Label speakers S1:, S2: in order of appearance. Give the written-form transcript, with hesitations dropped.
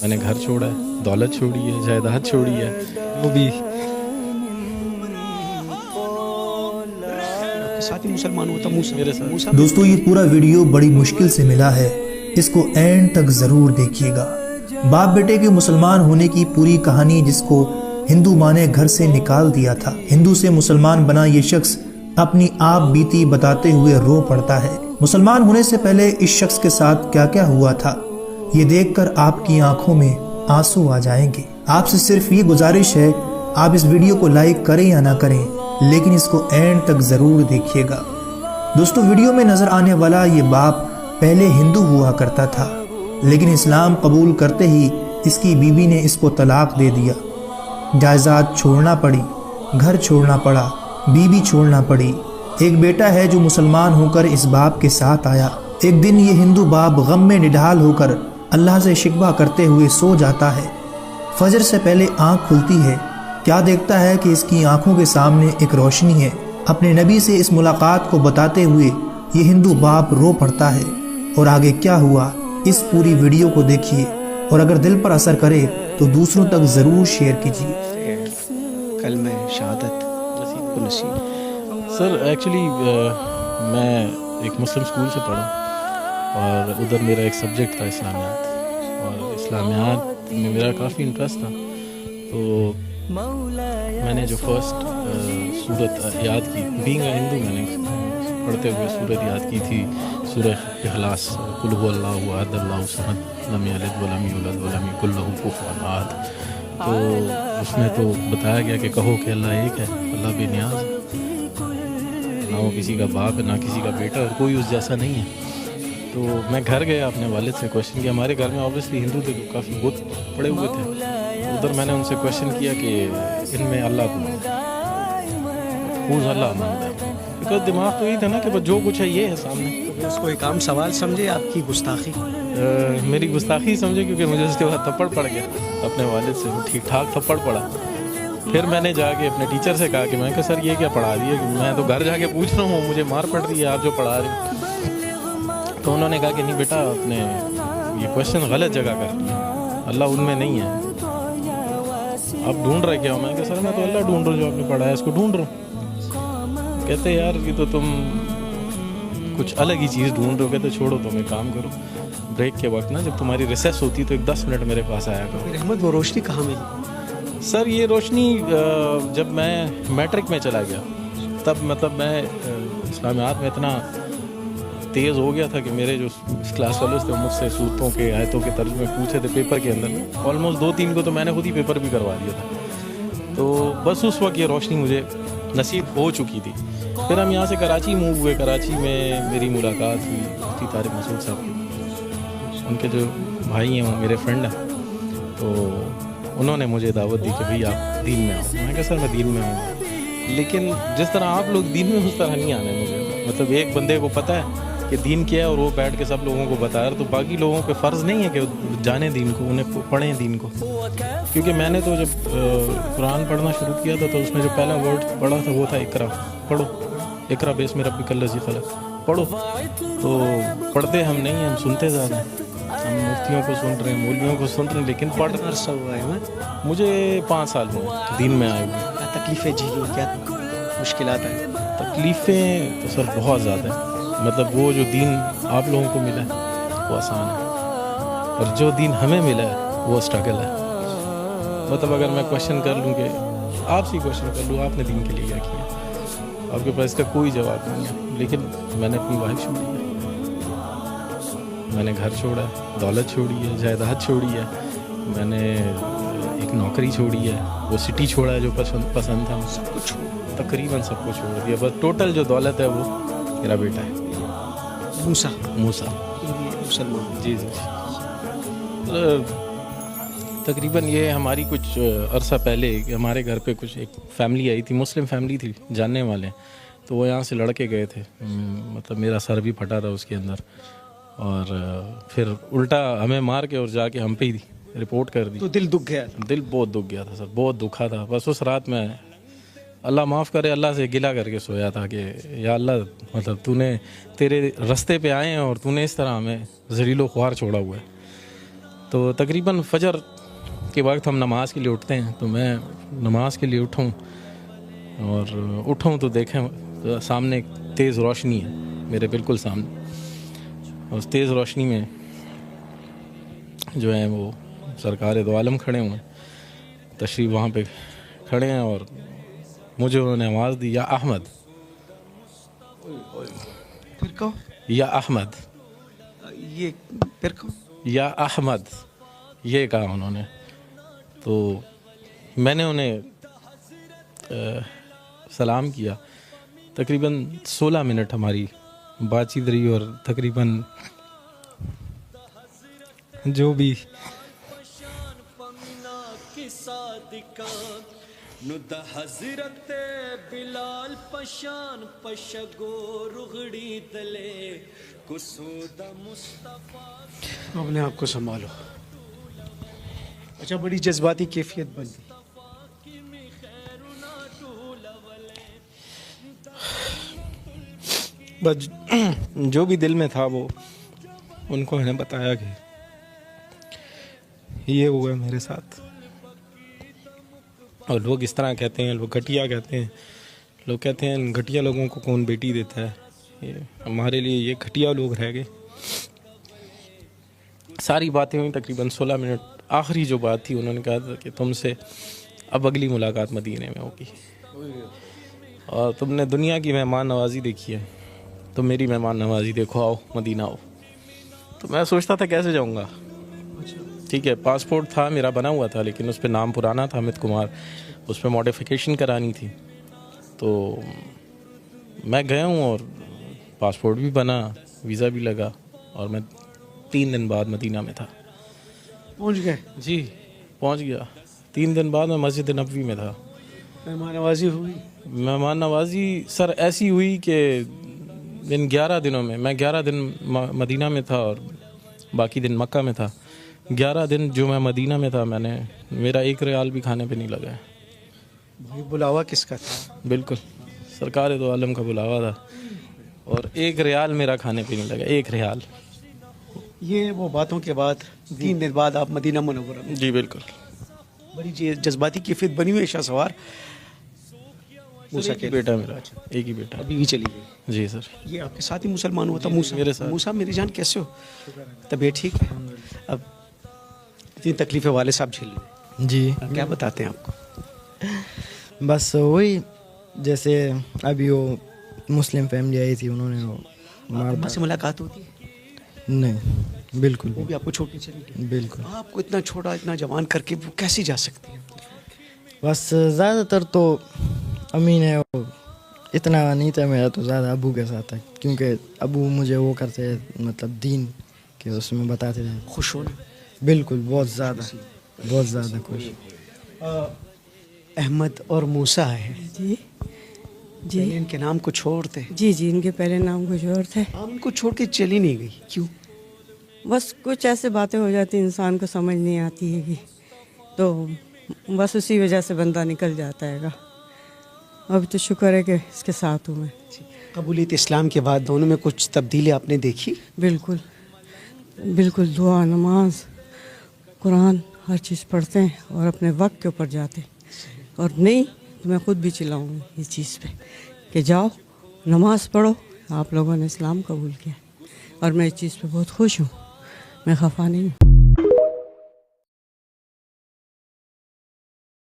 S1: میں نے گھر چھوڑا ہے، دولت چھوڑی ہے، جائیداد چھوڑی ہے، وہ بھی
S2: ساتھ ہی مسلمان ہوتا
S1: میرے ساتھ۔
S3: دوستو یہ پورا ویڈیو بڑی مشکل سے ملا ہے، اس کو اینڈ تک ضرور دیکھیے گا۔ باپ بیٹے کے مسلمان ہونے کی پوری کہانی جس کو ہندو ماں نے گھر سے نکال دیا تھا، ہندو سے مسلمان بنا یہ شخص اپنی آپ بیتی بتاتے ہوئے رو پڑتا ہے۔ مسلمان ہونے سے پہلے اس شخص کے ساتھ کیا کیا ہوا تھا، یہ دیکھ کر آپ کی آنکھوں میں آنسو آ جائیں گے۔ آپ سے صرف یہ گزارش ہے، آپ اس ویڈیو کو لائک کریں یا نہ کریں، لیکن اس کو اینڈ تک ضرور دیکھیے گا۔ دوستو ویڈیو میں نظر آنے والا یہ باپ پہلے ہندو ہوا کرتا تھا، لیکن اسلام قبول کرتے ہی اس کی بیوی نے اس کو طلاق دے دیا، جائیداد چھوڑنا پڑی، گھر چھوڑنا پڑا، بیوی چھوڑنا پڑی۔ ایک بیٹا ہے جو مسلمان ہو کر اس باپ کے ساتھ آیا۔ ایک دن یہ ہندو باپ غم میں نڈھال ہو کر اللہ سے شکوہ کرتے ہوئے سو جاتا ہے۔ فجر سے پہلے آنکھ کھلتی ہے، کیا دیکھتا ہے کہ اس کی آنکھوں کے سامنے ایک روشنی ہے۔ اپنے نبی سے اس ملاقات کو بتاتے ہوئے یہ ہندو باپ رو پڑتا ہے، اور آگے کیا ہوا اس پوری ویڈیو کو دیکھیے، اور اگر دل پر اثر کرے تو دوسروں تک ضرور شیئر کیجیے۔
S2: کلمہ شہادت نصیب کو نصیب۔
S1: سر ایکچولی میں ایک مسلم اسکول سے پڑھا، اور ادھر میرا ایک سبجیکٹ تھا اسلامیات، اور اسلامیات میں میرا کافی انٹرسٹ تھا، تو میں نے جو فرسٹ سورت یاد کی، بینگ اے ہندو، میں نے پڑھتے ہوئے سورت یاد کی تھی، سورہ اخلاص، قل هو اللہ احد اللہ الصمد لم یلد ولم یولد ولم یکن لہ کفوا احد۔ تو اس میں تو بتایا گیا کہ کہو کہ اللہ ایک ہے، اللہ بے نیاز ہے، نہ وہ کسی کا باپ ہے نہ کسی کا بیٹا، اور کوئی اس جیسا نہیں ہے۔ تو میں گھر گیا، اپنے والد سے کوشچن کیا، ہمارے گھر میں اوبیسلی ہندو تھے، کافی بت پڑے ہوئے تھے، ادھر میں نے ان سے کوشچن کیا کہ ان میں اللہ کو اللہ مانتا ہے، کیونکہ دماغ تو یہی تھا نا کہ جو کچھ ہے یہ ہے سامنے۔
S2: تو اس کو ایک عام سوال سمجھے، آپ کی گستاخی؟
S1: میری گستاخی سمجھے، کیونکہ مجھے اس کے بعد تھپڑ پڑ گیا اپنے والد سے، ٹھیک ٹھاک تھپڑ پڑا۔ پھر میں نے جا کے اپنے ٹیچر سے کہا کہ میں کہ سر یہ کیا پڑھا دیے، میں تو گھر جا کے پوچھ رہا ہوں، مجھے مار پڑ رہی ہے آپ جو پڑھا رہے ہو۔ تو انہوں نے کہا کہ نہیں بیٹا، آپ نے یہ کوشچن غلط جگہ کر لیا، اللہ ان میں نہیں ہے، آپ ڈھونڈ رہے کیا ہو؟ میں کہ سر میں تو اللہ ڈھونڈ رہا ہوں، جو آپ نے پڑھا ہے اس کو ڈھونڈ رہا ہوں۔ کہتے یار یہ تو تم کچھ الگ ہی چیز ڈھونڈ رہے ہو۔ کہتے چھوڑو، تم ایک کام کرو، بریک کے وقت نا جب تمہاری ریسیس ہوتی تو ایک 10 منٹ میرے پاس آیا کرو۔
S2: رحمت وہ روشنی کہاں ملی؟
S1: سر یہ روشنی جب میں میٹرک میں چلا گیا، تب مطلب میں اسلامیات میں اتنا تیز ہو گیا تھا کہ میرے جو کلاس والے تھے مجھ سے صورتوں کے آیتوں کے ترجمے پوچھے تھے پیپر کے اندر، آلموسٹ 2-3 کو تو میں نے خود ہی پیپر بھی کروا دیا تھا۔ تو بس اس وقت یہ روشنی مجھے نصیب ہو چکی تھی۔ پھر ہم یہاں سے کراچی موو ہوئے، کراچی میں میری ملاقات ہوئی مفتی طارق مسعود صاحب کی، ان کے جو بھائی ہیں وہ میرے فرینڈ ہیں، تو انہوں نے مجھے دعوت دی کہ بھئی آپ دین میں آؤ۔ میں کہا سر میں دین میں ہوں، لیکن جس طرح آپ لوگ دین میں اس طرح نہیں آنے مجھے، مطلب ایک بندے کو پتہ ہے کہ دین کیا ہے اور وہ بیٹھ کے سب لوگوں کو بتا رہا، تو باقی لوگوں پہ فرض نہیں ہے کہ جانیں دین کو، انہیں پڑھیں دین کو۔ کیونکہ میں نے تو جب قرآن پڑھنا شروع کیا تھا تو اس میں جو پہلا ورڈ پڑھا تھا وہ تھا اقرا، پڑھو، اقرا باسم ربک الذی خلق، پڑھو۔ تو پڑھتے ہم نہیں ہیں، ہم سنتے زیادہ ہیں، ہم مفتیوں کو سن رہے ہیں، مولویوں کو سن رہے ہیں، لیکن پڑھ
S2: عرصہ ہوا ہے
S1: مجھے 5 سال ہوئے دین میں آئے ہوئے۔
S2: کیا تکلیفیں جھیلی، کیا مشکلات آئی؟
S1: تکلیفیں تو سر بہت زیادہ ہیں، مطلب وہ جو دین آپ لوگوں کو ملا ہے وہ آسان ہے، اور جو دین ہمیں ملا ہے وہ اسٹرگل ہے۔ مطلب اگر میں کوشچن کر لوں کہ آپ سے کوشچن کر لوں آپ نے دین کے لیے کیا کیا، آپ کے پاس اس کا کوئی جواب نہیں ہے۔ لیکن میں نے اپنی وائف چھوڑی ہے، میں نے گھر چھوڑا ہے، دولت چھوڑی ہے، جائیداد چھوڑی ہے، میں نے ایک نوکری چھوڑی ہے، وہ سٹی چھوڑا ہے جو پسند تھا،
S2: سب کچھ
S1: تقریباً سب کو چھوڑ دیا، بس ٹوٹل جو دولت ہے وہ میرا بیٹا ہے
S2: موسیٰ
S1: مسلمان۔ جی جی تقریباً یہ ہماری کچھ عرصہ پہلے ہمارے گھر پہ کچھ ایک فیملی آئی تھی، مسلم فیملی تھی، جاننے والے، تو وہ یہاں سے لڑکے گئے تھے، مطلب میرا سر بھی پھٹا رہا اس کے اندر، اور پھر الٹا ہمیں مار کے اور جا کے ہم پہ ہی رپورٹ کر دی۔
S2: تو دل دکھ گیا؟
S1: دل بہت دکھ گیا تھا سر، بہت دکھا تھا۔ بس اس رات میں اللہ معاف کرے، اللہ سے گلہ کر کے سویا تھا کہ یا اللہ، مطلب تو نے تیرے رستے پہ آئے ہیں اور تو نے اس طرح ہمیں ذلیل و خوار چھوڑا ہوا ہے۔ تو تقریباً فجر کے وقت ہم نماز کے لیے اٹھتے ہیں. تو میں نماز کے لیے اٹھوں تو دیکھیں تو سامنے ایک تیز روشنی ہے میرے بالکل سامنے. اس تیز روشنی میں جو ہیں وہ سرکار دو عالم کھڑے ہوئے ہیں, تشریف وہاں پہ کھڑے ہیں, اور مجھے انہوں نے آواز دی, یا احمد,
S2: پھر کہو,
S1: یا احمد,
S2: یہ پھر کہو,
S1: یا احمد, یہ کہا انہوں نے. تو میں نے انہیں سلام کیا. تقریباً 16 منٹ ہماری بات چیت رہی, اور تقریباً جو بھی
S4: حضرت بلال پشان پشگو رغڑی دلے کسود مصطفیٰ.
S2: اپنے آپ کو سنبھالو. اچھا, بڑی جذباتی کیفیت بن گئی.
S1: بس جو بھی دل میں تھا وہ ان کو میں نے بتایا کہ یہ ہوا ہے میرے ساتھ. اور لوگ اس طرح کہتے ہیں, لوگ گھٹیا کہتے ہیں, لوگ کہتے ہیں گھٹیا لوگوں کو کون بیٹی دیتا ہے. ہمارے لیے یہ گھٹیا لوگ رہ گئے. ساری باتیں ہوئیں تقریباً 16 منٹ. آخری جو بات تھی انہوں نے کہا تھا کہ تم سے اب اگلی ملاقات مدینے میں ہوگی, اور تم نے دنیا کی مہمان نوازی دیکھی ہے, تو میری مہمان نوازی دیکھو, آؤ مدینہ آؤ. تو میں سوچتا تھا کیسے جاؤں گا. ٹھیک ہے, پاسپورٹ تھا میرا بنا ہوا تھا, لیکن اس پہ نام پرانا تھا امیت کمار, اس پہ ماڈیفیکیشن کرانی تھی. تو میں گیا ہوں اور پاسپورٹ بھی بنا, ویزا بھی لگا, اور میں 3 دن بعد مدینہ میں تھا.
S2: پہنچ گئے؟
S1: جی پہنچ گیا. 3 دن بعد میں مسجد نبوی میں تھا.
S2: مہمان نوازی ہوئی؟
S1: مہمان نوازی سر ایسی ہوئی کہ ان 11 دنوں میں 11 دن مدینہ میں تھا اور باقی دن مکہ میں تھا. 11 دن جو میں مدینہ میں تھا, میرا 1 ریال بھی کھانے پہ نہیں لگا ہے.
S2: بھائی بلاوا کس کا تھا؟
S1: بالکل سرکار دو عالم کا بلاوا تھا, اور 1 ریال میرا کھانے پہ نہیں لگا, 1 ریال.
S2: یہ وہ باتوں کے بعد 3 دن بعد آپ مدینہ منورہ میں.
S1: جی بالکل.
S2: بڑی جذباتی کیفیت بنی ہوئی ہے. شاہ سوار موسیٰ
S1: ایک ہی بیٹا میرا, ایک ہی بیٹا.
S2: ابھی بھی چلی گئی.
S1: جی سر.
S2: یہ آپ کے ساتھ ہی مسلمان ہوا تھا موسیٰ؟
S1: میرے ساتھ.
S2: موسیٰ میری جان کیسے ہو؟ طبیعت ٹھیک ہے؟ اب اتنی تکلیفیں والد صاحب جھیل لیں.
S5: جی
S2: کیا بتاتے ہیں آپ کو؟
S5: بس وہی جیسے ابھی وہ مسلم فیملی آئی تھی, انہوں نے وہ
S2: ماں سے ملاقات ہوتی ہے؟
S5: نہیں بالکل
S2: وہ بھی آپ کو چھوڑ کے چلی گئی؟
S5: بالکل.
S2: آپ کو اتنا چھوٹا اتنا جوان کر کے وہ کیسے جا سکتی ہے؟
S5: بس زیادہ تر تو امی نے وہ اتنا نہیں تھا میرا, تو زیادہ ابو کے ساتھ تھا, کیونکہ ابو مجھے وہ کرتے مطلب دین کے اس میں بتاتے تھے.
S2: خوش ہونا؟
S5: بالکل, بہت زیادہ خوش.
S2: احمد اور موسیٰ ہے.
S6: جی جی.
S2: ان کے نام کو چھوڑتے؟
S6: جی جی, ان کے پہلے نام کچھ اور تھے.
S2: آپ ان کو چھوڑ کے چلی نہیں گئی, کیوں؟
S6: بس کچھ ایسے باتیں ہو جاتی انسان کو سمجھ نہیں آتی ہے, تو بس اسی وجہ سے بندہ نکل جاتا ہے گا. ابھی تو شکر ہے کہ اس کے ساتھ ہوں میں.
S2: قبولیت اسلام کے بعد دونوں میں کچھ تبدیلی آپ نے دیکھی؟
S6: بالکل بالکل. دعا, نماز, قرآن ہر چیز پڑھتے ہیں اور اپنے وقت کے اوپر جاتے ہیں. اور نہیں تو میں خود بھی چلاؤں گی اس چیز پہ کہ جاؤ نماز پڑھو. آپ لوگوں نے اسلام قبول کیا اور میں اس چیز پہ بہت خوش ہوں, میں خفا نہیں ہوں.